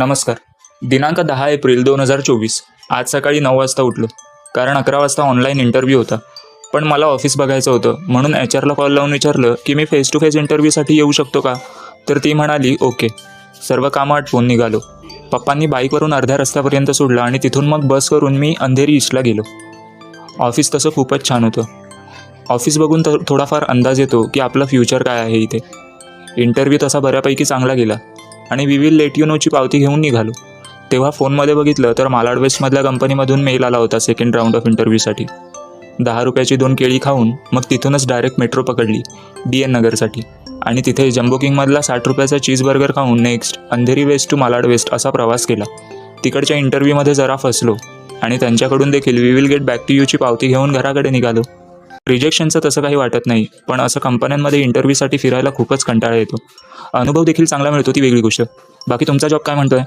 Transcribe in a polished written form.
नमस्कार. दिनांक 10 एप्रिल 2024. आज सकाळी 9 वाजता उठलो, कारण 11 वाजता ऑनलाईन इंटरव्ह्यू होता. पण मला ऑफिस बघायचं होतं, म्हणून HR ला कॉल लावून विचारलं की मी फेस टू फेस इंटरव्ह्यूसाठी येऊ शकतो का. तर ती म्हणाली ओके. सर्व कामं आटपून निघालो. पप्पांनी बाईकवरून अर्ध्या रस्त्यापर्यंत सोडलं आणि तिथून मग बस करून मी अंधेरी ईस्टला गेलो. ऑफिस तसं खूपच छान होतं. ऑफिस बघून थोडाफार अंदाज येतो की आपलं फ्युचर काय आहे इथे. इंटरव्ह्यू तसा बऱ्यापैकी चांगला गेला आणि वी विल लेट यू नोची पावती घेऊन निघालो. तेव्हा फोनमध्ये बघितलं तर मालाड वेस्टमधल्या कंपनीमधून मेल आला होता सेकंड राऊंड ऑफ इंटरव्ह्यूसाठी. 10 रुपयाची 2 केळी खाऊन मग तिथूनच डायरेक्ट मेट्रो पकडली DN नगरसाठी आणि तिथे जम्बो किंगमधला 60 रुपयाचा चीजबर्गर खाऊन next Andheri west to Malad west असा प्रवास केला. तिकडच्या इंटरव्ह्यूमध्ये जरा फसलो आणि त्यांच्याकडून देखील we will get back to यूची पावती घेऊन घराकडे निघालो. रिजेक्शनचं तसं काही वाटत नाही, पण असं कंपन्यांमध्ये इंटरव्ह्यूसाठी फिरायला खूपच कंटाळा येतो. अनुभव देखील चांगला मिळतो ती वेगळी गोष्ट. बाकी तुमचा जॉब काय म्हणतोय?